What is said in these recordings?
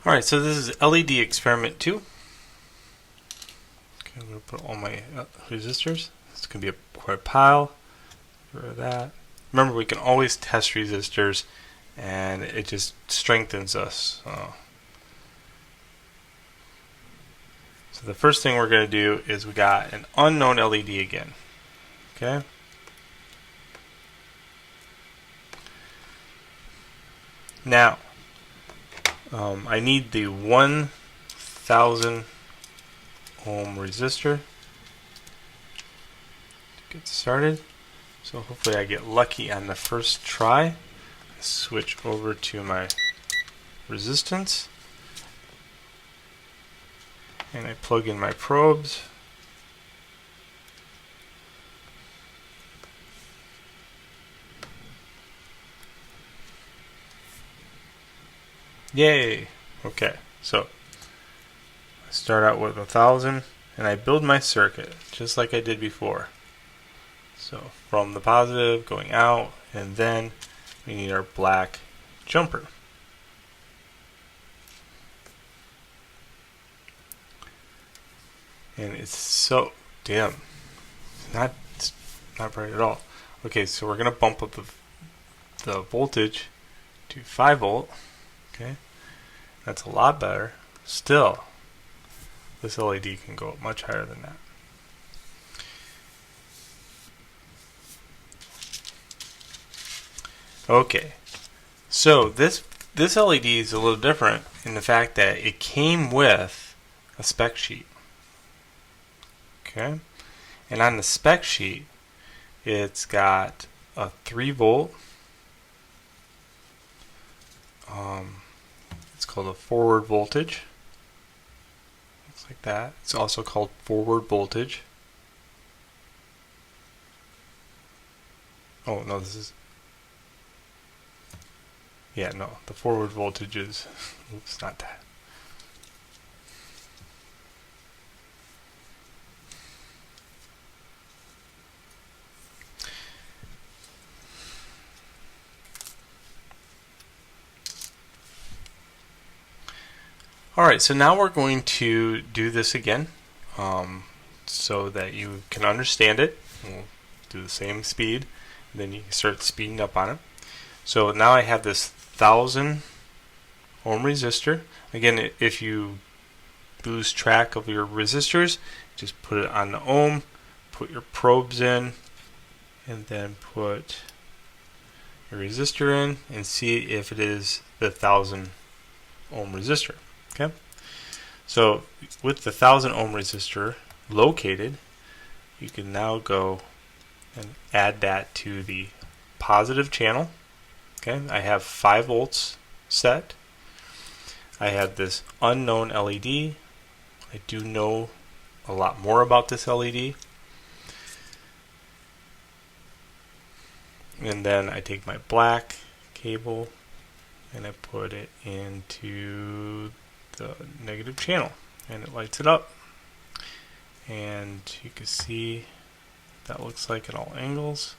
Alright, so this is LED experiment 2. Okay, I'm going to put all my resistors. It's going to be quite a pile. Get rid of that. Remember, we can always test resistors, and it just strengthens us. So the first thing we're going to do is we got an unknown LED again. Okay. Now, I need the 1000 ohm resistor to get started. So hopefully I get lucky on the first try. I switch over to my resistance and I plug in my probes. Yay! Okay, so I start out with 1000 and I build my circuit just like I did before. So from the positive going out, and then we need our black jumper. And it's so dim. It's not bright at all. Okay, so we're gonna bump up the voltage to 5 volt. Okay, that's a lot better. Still, this LED can go up much higher than that. Okay, so this LED is a little different in the fact that it came with a spec sheet. Okay, and on the spec sheet, it's got a 3 volt. It's called a forward voltage. Looks like that. It's also called forward voltage. Oh no, this is. Yeah, no, the forward voltage is. Oops, not that. Alright, so now we're going to do this again so that you can understand it. We'll do the same speed, and then you can start speeding up on it. So now I have this 1000 ohm resistor. Again, if you lose track of your resistors, just put it on the ohm, put your probes in, and then put your resistor in and see if it is the 1000 ohm resistor. Okay, so with the 1000 ohm resistor located, you can now go and add that to the positive channel. Okay, I have 5 volts set. I have this unknown LED. I do know a lot more about this LED. And then I take my black cable and I put it into the negative channel, and it lights it up, and you can see that looks like at all angles.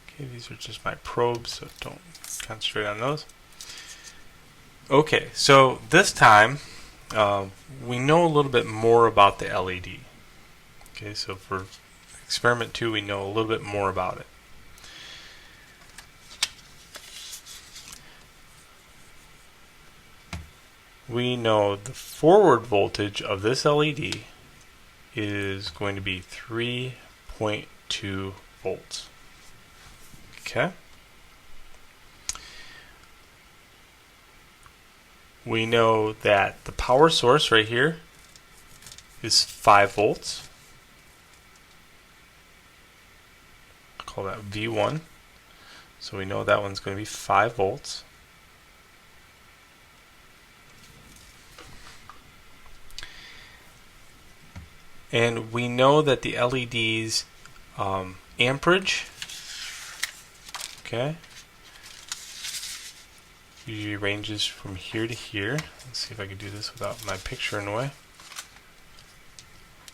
Okay, these are just my probes, so don't concentrate on those. Okay, so this time we know a little bit more about the LED. Okay, so for experiment 2, we know a little bit more about it. We know the forward voltage of this LED is going to be 3.2 volts. Okay. We know that the power source right here is 5 volts. I'll call that V1. So we know that one's going to be 5 volts. And we know that the LED's amperage, okay, usually ranges from here to here. Let's see if I can do this without my picture in the way.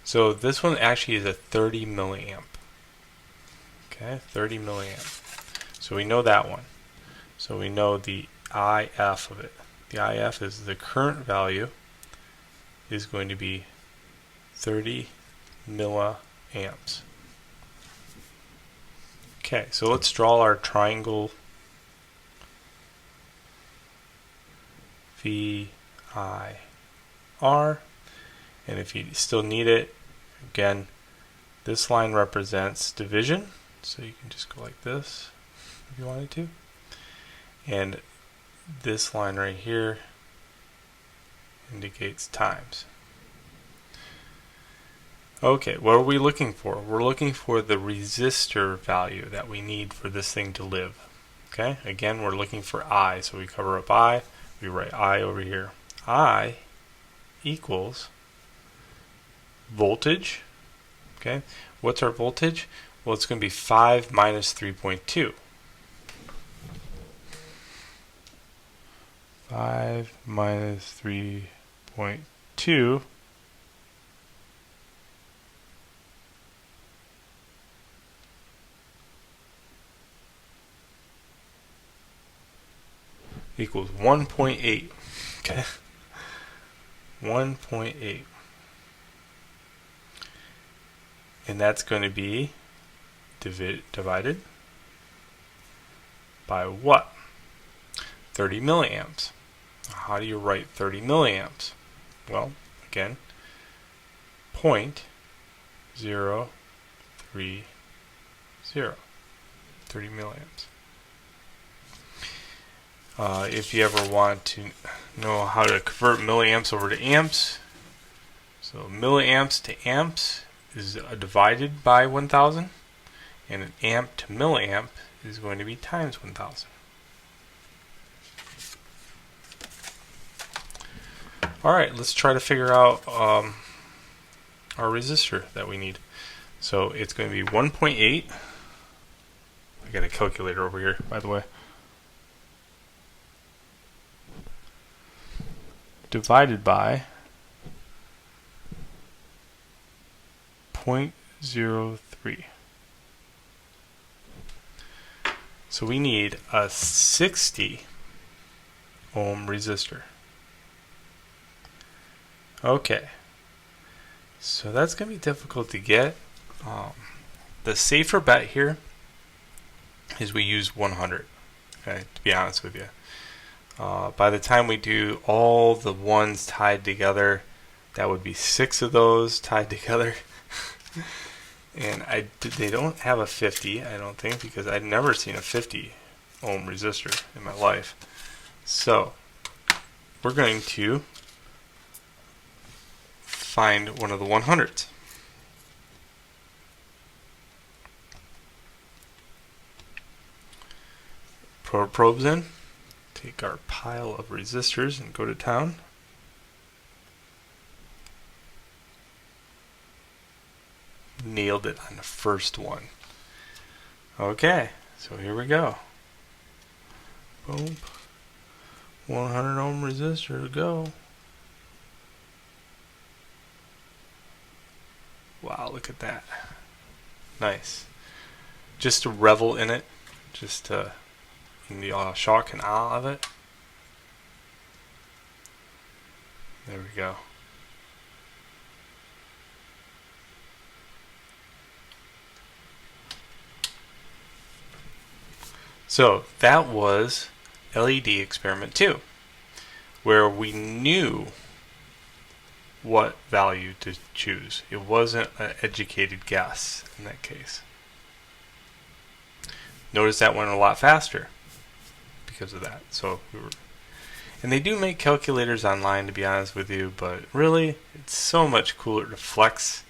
So this one actually is a 30 milliamp. Okay, 30 milliamp. So we know that one. So we know the IF of it. The IF is the current value is going to be 30 milliamps. Okay, so let's draw our triangle VIR. And if you still need it, again, this line represents division. So you can just go like this if you wanted to. And this line right here indicates times. Okay, what are we looking for? We're looking for the resistor value that we need for this thing to live. Okay, again, we're looking for I, so we cover up I, we write I over here. I equals voltage. Okay, what's our voltage? Well, it's going to be 5 minus 3.2. 5 minus 3.2 equals 1.8. Okay, 1.8. And that's going to be divided by what? 30 milliamps. How do you write 30 milliamps? Well, again, 0.030. 30 milliamps. If you ever want to know how to convert milliamps over to amps, so milliamps to amps is divided by 1000, and an amp to milliamp is going to be times 1000. Alright, let's try to figure out our resistor that we need. So it's going to be 1.8. I got a calculator over here, by the way. Divided by 0.03. So we need a 60 ohm resistor. Okay, so that's going to be difficult to get. The safer bet here is we use 100, okay, to be honest with you. By the time we do all the ones tied together, that would be 6 of those tied together. And they don't have a 50, I don't think, because I've never seen a 50 ohm resistor in my life. So we're going to find one of the 100s. Put our probes in, take our pile of resistors and go to town. Nailed it on the first one. Okay, so here we go. Boom. 100 ohm resistor to go. Wow, look at that. Nice. Just to revel in it, just to in the shock and awe of it. There we go. So that was LED experiment 2, where we knew what value to choose. It wasn't an educated guess in that case. Notice that went a lot faster because of that. So and they do make calculators online, to be honest with you, but really it's so much cooler to flex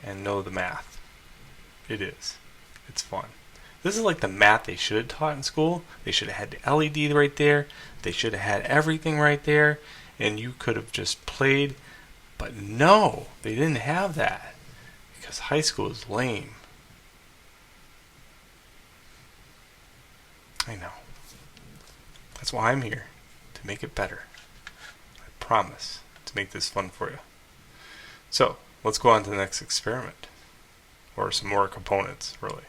and know the math. It is. It's fun. This is like the math they should have taught in school. They should have had the LED right there. They should have had everything right there, and you could have just played. But no, they didn't have that because high school is lame. I know. That's why I'm here, to make it better. I promise to make this fun for you. So, let's go on to the next experiment, or some more components, really.